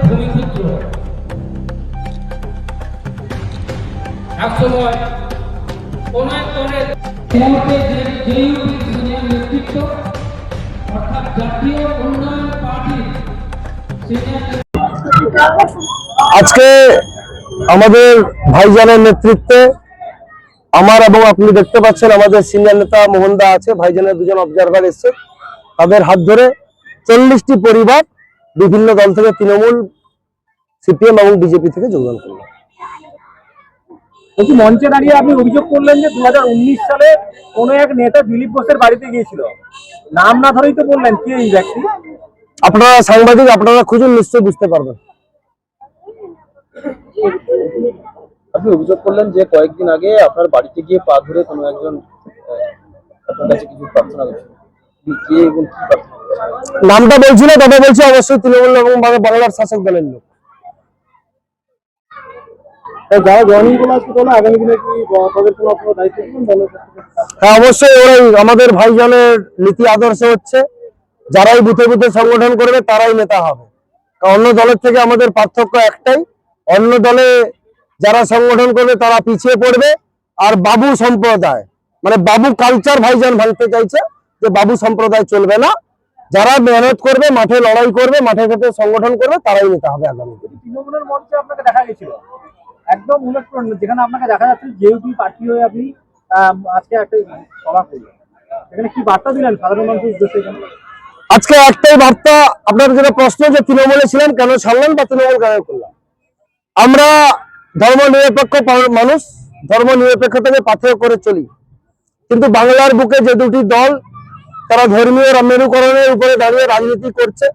ভূমিপুত্র একসময় কোন এক দলের নেতৃত্ব অর্থাৎ জাতীয় উন্নয়ন পার্টির আজকে আমাদের ভাইজানের নেতৃত্বে আমার এবং আপনি দেখতে পাচ্ছেন আমাদের সিনিয়র নেতা মোহনদা আছে, ভাইজানের দুজন অবজারভার এসছে, তাদের হাত ধরে 40টি পরিবার বিভিন্ন দল থেকে তৃণমূল, সিপিএম এবং বিজেপি থেকে যোগদান করলো। মঞ্চে দাঁড়িয়ে আপনি অভিযোগ করলেন যে 2019 সালে কোন এক নেতা দিলীপ ঘোষের বাড়িতে গিয়েছিল, নাম না ধরেই তো বললেন, কে এই ব্যক্তি? আপনারা সাংবাদিক, আপনারা খুঁজুন, নিশ্চয়ই বুঝতে পারবেন। আপনি অভিযোগ করলেন যে কয়েকদিন আগে আপনার বাড়িতে গিয়ে পা ধরে কোনো একজন আপনার কাছে কিছু প্রার্থনা করেছিল, কে এবং কি প্রার্থনা? নামটা বলছি না, তবে বলছি অবশ্যই তৃণমূল এবং বাংলার শাসক দলের লোক। যারা জয়েনিং করলো আজকে তোলা, আগামী দিনে কি তাদের কোনো আপনারা দায়িত্ব দিবেন? হ্যাঁ, অবশ্যই। ওরাই আমাদের ভাইজানের নীতি আদর্শ হচ্ছে যারাই বুথে বুথে সংগঠন করবে তারাই নেতা হবে। অন্য দলের থেকে আমাদের পার্থক্য একটাই, অন্য দলে যারা সংগঠন করবে তারা পিছিয়ে পড়বে, আর বাবু সম্প্রদায় মানে বাবু কালচার ভাইজান ভাঙতে চাইছে, যে বাবু সম্প্রদায় চলবে না। যারা মেহনত করবে, মাঠে লড়াই করবে, মাঠে ঘাটে সংগঠন করবে, তারাই নেতা হবে আগামী দিনে। তৃণমূলের মঞ্চে আপনাকে দেখা গেছিল একদম উল্লেখ, যেখানে আপনাকে দেখা যাচ্ছে যেহেতু পার্টি হয়ে আপনি আজকে একটা সভা করলেন, এখানে কি বার্তা দিলেন সাধারণ মানুষের উদ্দেশ্যে? আজকে একটাই বার্তা, আপনার যেটা প্রশ্ন যে তৃণমূলে ছিলেন কেন ছাড়লেন বা তৃণমূল কেন করলাম, আমরা ধর্ম নিরপেক্ষ মানুষ, ধর্ম নিরপেক্ষতাকে পাথেয় করে চলি, কিন্তু বাংলার বুকে যে দুটি দল তারা ধর্মীয় মেরুকরণের উপরে দাঁড়িয়ে রাজনীতি করছে,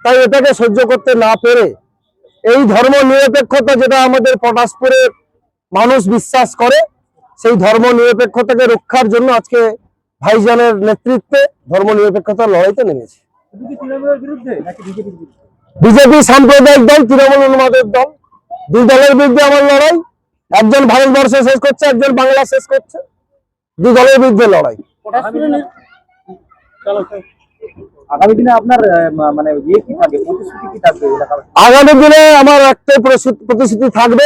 তাই এটাকে সহ্য করতে না পেরে এই ধর্ম নিরপেক্ষতা যেটা আমাদের পটাশপুরের মানুষ বিশ্বাস করে, সেই ধর্ম নিরপেক্ষতাকে রক্ষার জন্য আজকে ভাইজানের নেতৃত্বে ধর্ম নিরপেক্ষতার লড়াইতে নেমেছে। বিজেপি সাম্প্রদায়িক দল, তৃণমূল উন্মাদের দল, দুই দলের বিরুদ্ধে আমার লড়াই। একজন ভারতবর্ষ শেষ করছে, একজন বাংলা শেষ করছে, দুই দলের বিরুদ্ধে লড়াই। আগামী দিনে আপনার মানে ইয়ে কি থাকবে, প্রতিশ্রুতি কি থাকবে? আগামী দিনে আমার একটাই প্রতিশ্রুতি থাকবে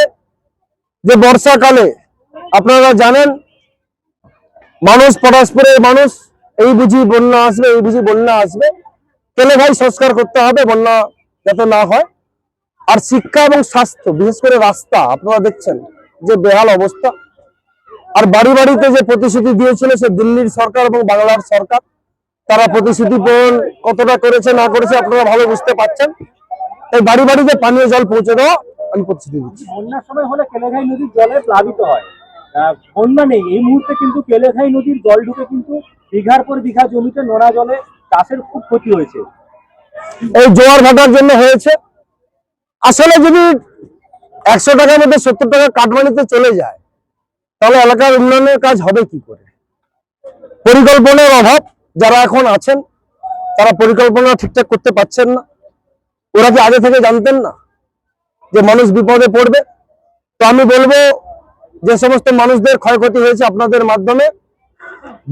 যে বর্ষাকালে আপনারা জানেন মানুষ, পটাশপুরের মানুষ, এই বুঝি বন্যা আসবে, এই বুঝি বন্যা আসবে, কেলে ভাই সংস্কার করতে হবে বন্যা যাতে না হয়। আর শিক্ষা এবং স্বাস্থ্য, বিশেষ করে রাস্তা আপনারা দেখছেন যে বেহাল অবস্থা। আর বাড়ি বাড়িতে যে প্রতিশ্রুতি দিয়েছিল সে দিল্লির সরকার এবং বাংলার সরকার, তারা প্রতিশ্রুতি পূরণ কতটা করেছে না করেছে আপনারা ভালো বুঝতে পারছেন। তাই বাড়ি বাড়িতে পানীয় জল পৌঁছে দেওয়া আমি প্রতিশ্রুতি দিচ্ছি। বন্যার সময় হলে কেলেঘাই নদীর জলে প্লাবিত হয়, বন্যা নেই এই মুহূর্তে, কিন্তু কেলেঘাই নদীর জল ঢুকে কিন্তু বিঘার পর বিঘা জমিতে নোনা জলে চাষের খুব ক্ষতি হয়েছে। এই জোয়ার ভাটার জন্য হয়েছে। আসলে যদি 100 টাকার মধ্যে 70 টাকা কাটমানিতে চলে যায় তাহলে এলাকার উন্নয়নের কাজ হবে কি করে? পরিকল্পনার অভাব, যারা এখন আছেন তারা পরিকল্পনা ঠিকঠাক করতে পারছেন না। ওরা কি আগে থেকে জানতেন না যে মানুষ বিপদে পড়বে? তো আমি বলবো যে সমস্ত মানুষদের ক্ষয়ক্ষতি হয়েছে আপনাদের মাধ্যমে,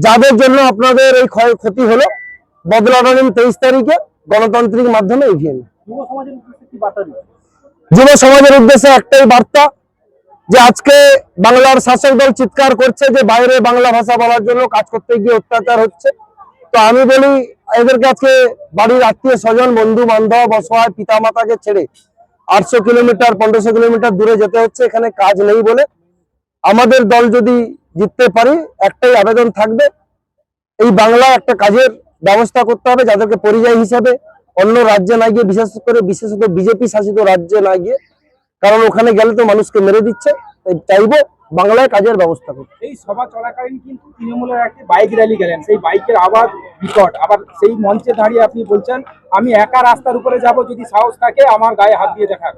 যাদের জন্য আপনাদের এই ক্ষয়ক্ষতি হলো, বদলাটা নিন 23 তারিখে গণতান্ত্রিক মাধ্যমে এগিয়ে নিন। যুব সমাজের উদ্দেশ্যে একটাই বার্তা যে আজকে বাংলার শাসক দল চিৎকার করছে যে বাইরে বাংলা ভাষা বলার জন্য কাজ করতে গিয়ে অত্যাচার হচ্ছে। তো আমি বলি এদেরকে আজকে বাড়ির আত্মীয় স্বজন, বন্ধু বান্ধব, অসহায় পিতা মাতাকে ছেড়ে 800 কিলোমিটার 1500 কিলোমিটার দূরে যেতে হচ্ছে এখানে কাজ নেই বলে। আমাদের দল যদি জিততে পারি একটাই আবেদন থাকবে, এই বাংলা একটা কাজের ব্যবস্থা করতে হবে, যাদেরকে পরিযায়ী হিসাবে অন্য রাজ্যে না গিয়ে, বিশেষত বিজেপি শাসিত রাজ্যে না গিয়ে, কারণ ওখানে গেলে তো মানুষকে মেরে দিচ্ছে। তাই চাইবো বাংলায় কাজের ব্যবস্থা করব। এই সভা চলাকালীন কিন্তু তৃণমূলের একটি বাইক র্যালি গেলেন, সেই বাইকের আওয়াজ বিকট, আবার সেই মঞ্চে দাঁড়িয়ে আপনি বলছেন আমি একা রাস্তার উপরে যাব, যদি সাহস থাকে আমার গায়ে হাত দিয়ে দেখান।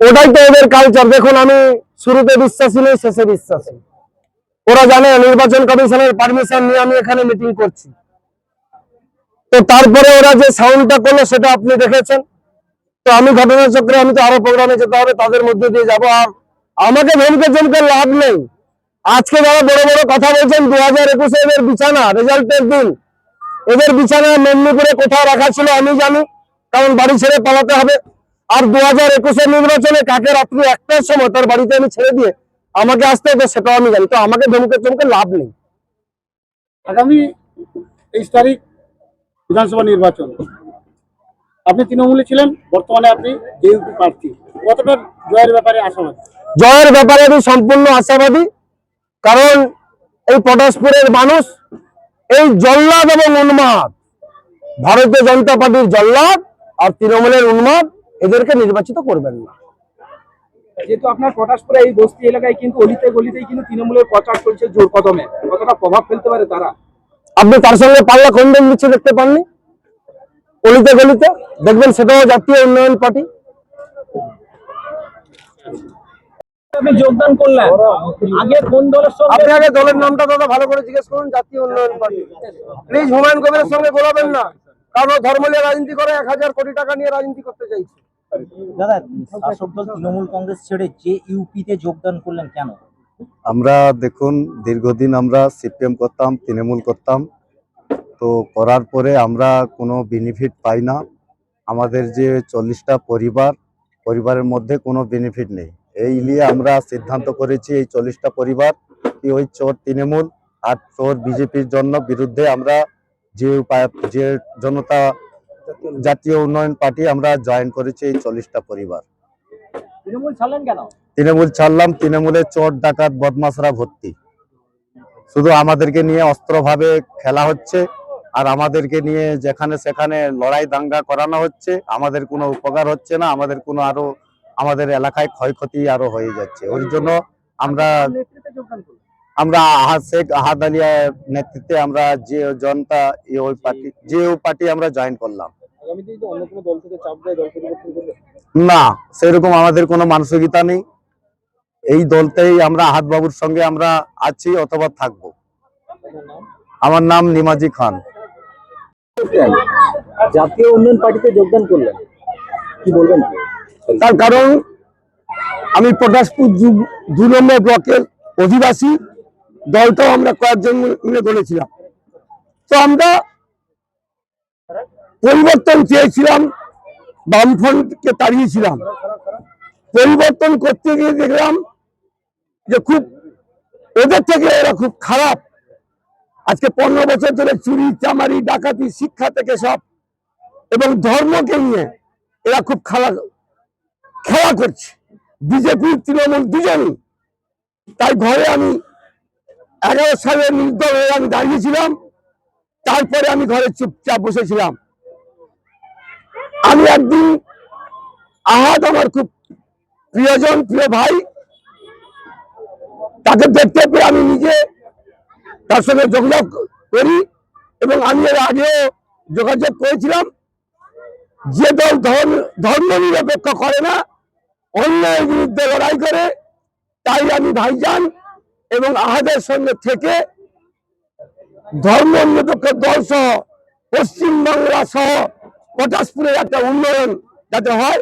ওটাই তো ওদের কালচার। দেখুন, আমি শুরুতে বিশ্বাসী নেই, শেষে বিশ্বাসী। ওরা জানে নির্বাচন কমিশনের পারমিশন নিয়ে আমি এখানে মিটিং করছি, তো তারপরে ওরা যে সাউন্ডটা করলো সেটা আপনি দেখেছেন। তো আমি ঘটনাচক্রে আমি তো আরো প্রোগ্রামে যেতে হবে, তাদের মধ্যে দিয়ে যাবো। আর আমাকে ধমকে চমকে লাভ নেই। আজকে যারা বড় বড় কথা বলছেন 2021 এদের বিছানা রেজাল্টের দিন, এদের বিছানা মেদিনীপুরে কোথাও রাখা ছিল আমি জানি, কারণ বাড়ি ছেড়ে পালাতে হবে। আর 2021 নির্বাচনে কাকে রাত্রি 1টার সময় তার বাড়িতে আমি ছেড়ে দিয়ে আমাকে আসতে হবে সেটাও আমি জানি। তো আমাকে ধমকে চমকে লাভ নেই। আগামী 23 তারিখ বিধানসভা নির্বাচন, আপনি তৃণমূলে ছিলেন, বর্তমানে আপনি জেইউপি প্রার্থী, কতটা জয়ের ব্যাপারে আশাবাদী? জয়ের ব্যাপারে আমি সম্পূর্ণ আশাবাদী, কারণ এই পটাশপুরের মানুষ এই জল্লাদ এবং উন্মাদ, ভারতীয় জনতা পার্টির জল্লাদ আর তৃণমূলের উন্মাদ, এদেরকে নির্বাচিত করবেন না। যেহেতু আপনার পটাশপুরে এই বস্তি এলাকায় কিন্তু অলিতে গলিতেই কিন্তু তৃণমূলের প্রচার চলছে জোর কদমে, কতটা প্রভাব ফেলতে পারে তারা? আপনি তার সঙ্গে পাল্লা খণ্ডন দিচ্ছে দেখতে পাননি? অলিতে গলিতে দেখবেন, সেটাও জাতীয় উন্নয়ন পার্টি। আপনি যোগদান করলেন, আগে কোন দলের সঙ্গে? আপনি আগে দলের নামটা দাদা ভালো করে জিজ্ঞেস করুন। জাতীয় উন্নয়ন পার্টি। প্লিজ হুমায়ুন কবিরের সঙ্গে গোলাবেন না, কারণ ও ধর্ম নিয়ে রাজনীতি করে, 1000 কোটি টাকা নিয়ে রাজনীতি করতে চাইছে। দাদা, শাসক দল তৃণমূল কংগ্রেস ছেড়ে জেইউপিতে যোগদান করলেন কেন? আমরা দেখুন, দীর্ঘদিন আমরা সিপিএম করতাম, তৃণমূল করতাম, তো করার পরে আমরা কোনো বেনিফিট পাই না। আমাদের যে 40টা পরিবারের মধ্যে কোনো বেনিফিট নেই। এই নিয়ে আমরা সিদ্ধান্ত করেছি এই 40টা পরিবার কি ওই চোর তৃণমূল আর চোর বিজেপির জন্য বিরুদ্ধে আমরা যে জনতা জাতীয় উন্নয়ন পার্টি আমরা জয়েন করেছি এই 40টা পরিবার। তৃণমূল ছাড়লেন কেন? তৃণমূল ছাড়লাম, তৃণমূলে চোর ডাকাত বদমাশরা ভর্তি, শুধু আমাদেরকে নিয়ে অস্ত্রভাবে খেলা হচ্ছে, আর আমাদেরকে নিয়ে যেখানে সেখানে লড়াই দাঙ্গা করানো হচ্ছে। আমাদের কোনো উপকার হচ্ছে না, আমাদের এলাকায় ক্ষয়ক্ষতি আরো হয়ে যাচ্ছে। ওই জন্য আমরা শেখ আহাদ আলিয়ার নেতৃত্বে আমরা যে জনতা ওই পার্টি আমরা জয়েন করলাম। আগামীতে যদি অন্য কোনো দল থেকে চাপ দেয়, দল পরিবর্তন করবে? না, সেরকম আমাদের কোনো মানসিকতা নেই। এই দলতেই আমরা আহাদ বাবুর সঙ্গে আমরা আছি অথবা থাকবো। আমার নাম নিমাজি খান। জাতীয় উন্নয়ন পার্টিতে যোগদান করলেন, কি বলবেন? তার কারণ আমি পটাশপুর 2 নম্বর ব্লকের অধিবাসী, দলটাও আমরা কয়েকজন মিলে গড়েছিলাম। তো আমরা পরিবর্তন চেয়েছিলাম, বামফ্রন্টকে তাড়িয়েছিলাম। পরিবর্তন করতে গিয়ে দেখলাম যে খুব ওদের থেকে এরা খুব খারাপ। আজকে 15 বছর ধরে চুরি চামারি ডাকাতি শিক্ষা থেকে সব এবং ধর্মকে নিয়ে এরা খুব খেলা করছে, বিজেপি তৃণমূল দুজনই। তাই ঘরে আমি 11 সালে নির্দল হয়ে আমি দাঁড়িয়েছিলাম, তারপরে আমি ঘরে চুপচাপ বসেছিলাম। আমি একদিন আহাদ আমার খুব প্রিয়জন, প্রিয় ভাই, তাকে দেখতে পেয়ে আমি নিজে তার সঙ্গে যোগাযোগ করি এবং আমি এর আগেও যোগাযোগ করেছিলাম। যে দল ধর্ম নিরপেক্ষ করে না, অন্যায়ের বিরুদ্ধে লড়াই করে, তাই আমি ভাইজান এবং আহাদের সঙ্গে থেকে ধর্ম নিরপেক্ষ দল সহ পশ্চিমবাংলা সহ পটাশপুরের একটা উন্নয়ন যাতে হয়,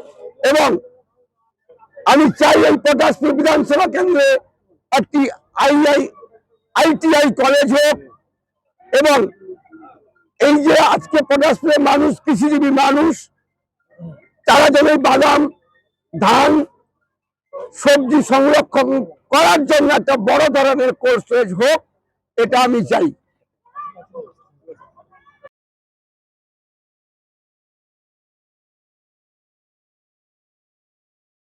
এবং আমি চাই এই পটাশপুর বিধানসভা কেন্দ্রে একটি ITI কলেজ হোক, এবং এই যে আজকে পটাশপুরের মানুষ কৃষিজীবী মানুষ, তারা যেন বাদাম ধান সবজি সংরক্ষণ করার জন্য একটা বড় ধরনের কোল্ড স্টোরেজ হোক, এটা আমি চাই।